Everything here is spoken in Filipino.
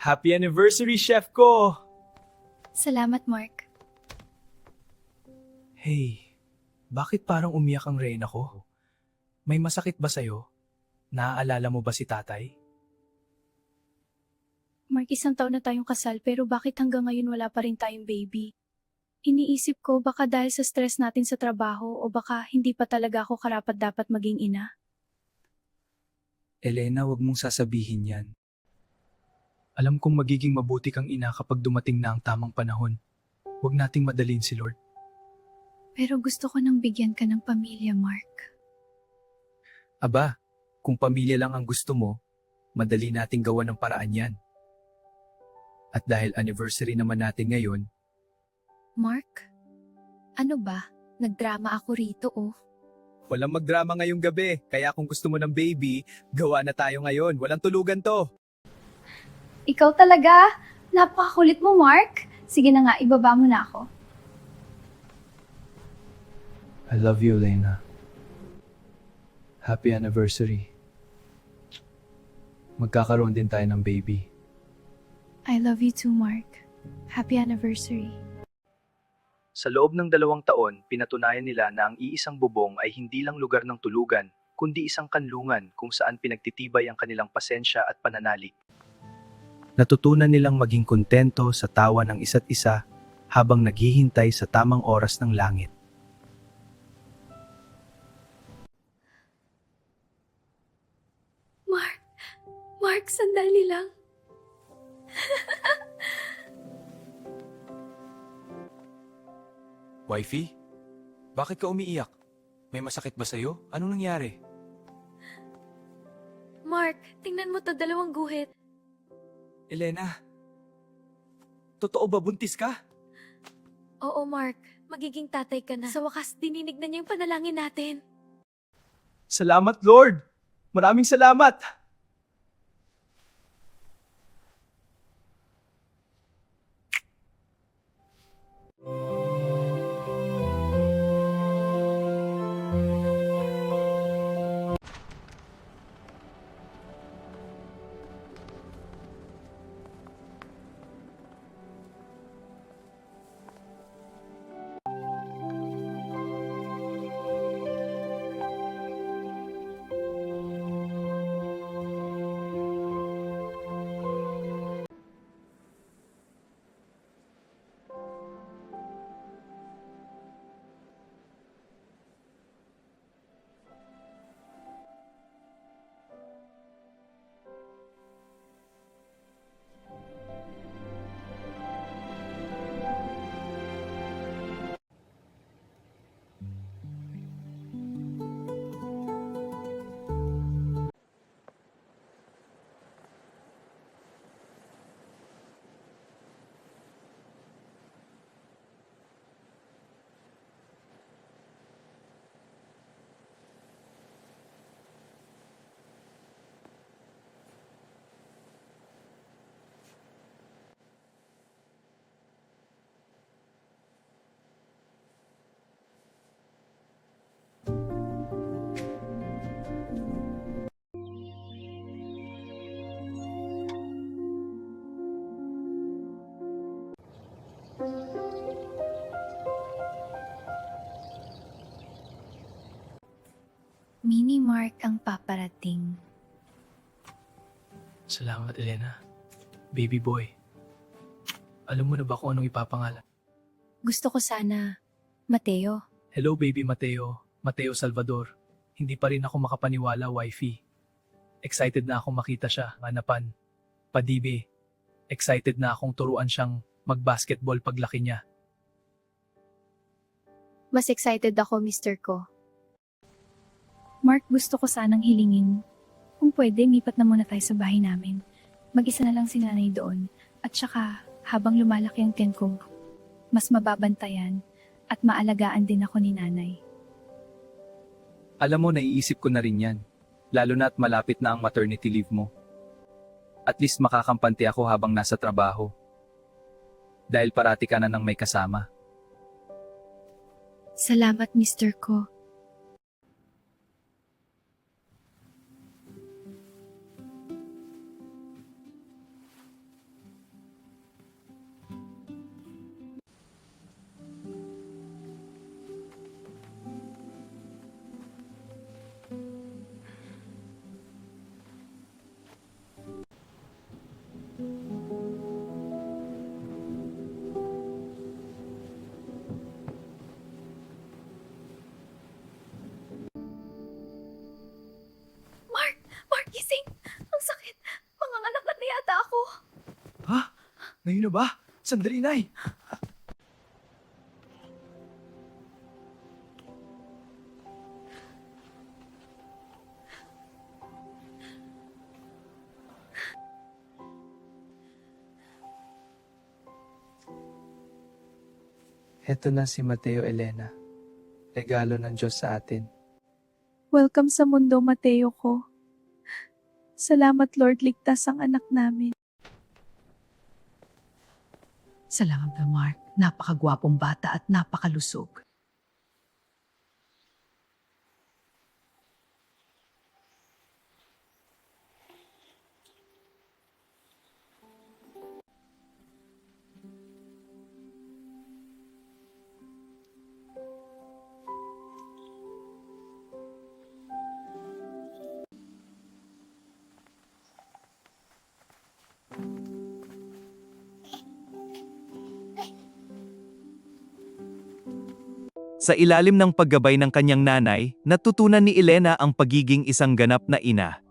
Happy anniversary, chef ko! Salamat, Mark. Hey, bakit parang umiyak ang Reyna ko? May masakit ba sa'yo? Naaalala mo ba si tatay? Mark, 1 taon na tayong kasal pero bakit hanggang ngayon wala pa rin tayong baby? Iniisip ko baka dahil sa stress natin sa trabaho o baka hindi pa talaga ako karapat-dapat maging ina. Elena, wag mong sasabihin yan. Alam kong magiging mabuti kang ina kapag dumating na ang tamang panahon. Huwag nating madalin si Lord. Pero gusto ko nang bigyan ka ng pamilya, Mark. Aba, kung pamilya lang ang gusto mo, madali nating gawa ng paraan yan. At dahil anniversary naman natin ngayon, Mark? Ano ba? Nagdrama ako rito, oh. walang magdrama ngayong gabi. Kaya kung gusto mo ng baby, gawa na tayo ngayon. Walang tulugan to. Ikaw talaga? Napakakulit mo, Mark. Sige na nga, ibaba mo na ako. I love you, Elena. Happy anniversary. Magkakaroon din tayo ng baby. I love you too, Mark. Happy anniversary. Sa loob ng 2 taon, pinatunayan nila na ang iisang bubong ay hindi lang lugar ng tulugan, kundi isang kanlungan kung saan pinagtitibay ang kanilang pasensya at pananalig. Natutunan nilang maging kontento sa tawa ng isa't isa habang naghihintay sa tamang oras ng langit. Mark, sandali lang. Wifey? Bakit ka umiiyak? May masakit ba sa'yo? Anong nangyari? Mark, tingnan mo to, 2 guhit. Elena? Totoo ba buntis ka? Oo, Mark. Magiging tatay ka na. Sa wakas, dininig na niya yung panalangin natin. Salamat, Lord! Maraming salamat! Mini Mark ang paparating. Salamat, Elena. Baby boy. Alam mo na ba kung anong ipapangalan? Gusto ko sana, Mateo. Hello, baby Mateo. Mateo Salvador. Hindi pa rin ako makapaniwala, wifey. Excited na akong makita siya, hanapan. Padibi. Excited na akong turuan siyang mag-basketball paglaki niya. Mas excited ako, Mr. ko. Mark, gusto ko sanang hilingin. Kung pwede, lipat na muna tayo sa bahay namin. Mag-isa na lang si nanay doon. At saka, habang lumalaki ang tiyan ko, mas mababantayan at maalagaan din ako ni nanay. Alam mo, naiisip ko na rin yan. Lalo na at malapit na ang maternity leave mo. At least makakampante ako habang nasa trabaho. Dahil parati ka na nang may kasama. Salamat, Mr. ko. Ngayon na ba? Sandali, Nay! Heto na si Mateo Elena. Regalo ng Diyos sa atin. Welcome sa mundo, Mateo ko. Salamat Lord, ligtas ang anak namin. Salamat ka, Mark. Napakagwapong bata at napakalusog. Sa ilalim ng paggabay ng kanyang nanay, natutunan ni Elena ang pagiging isang ganap na ina.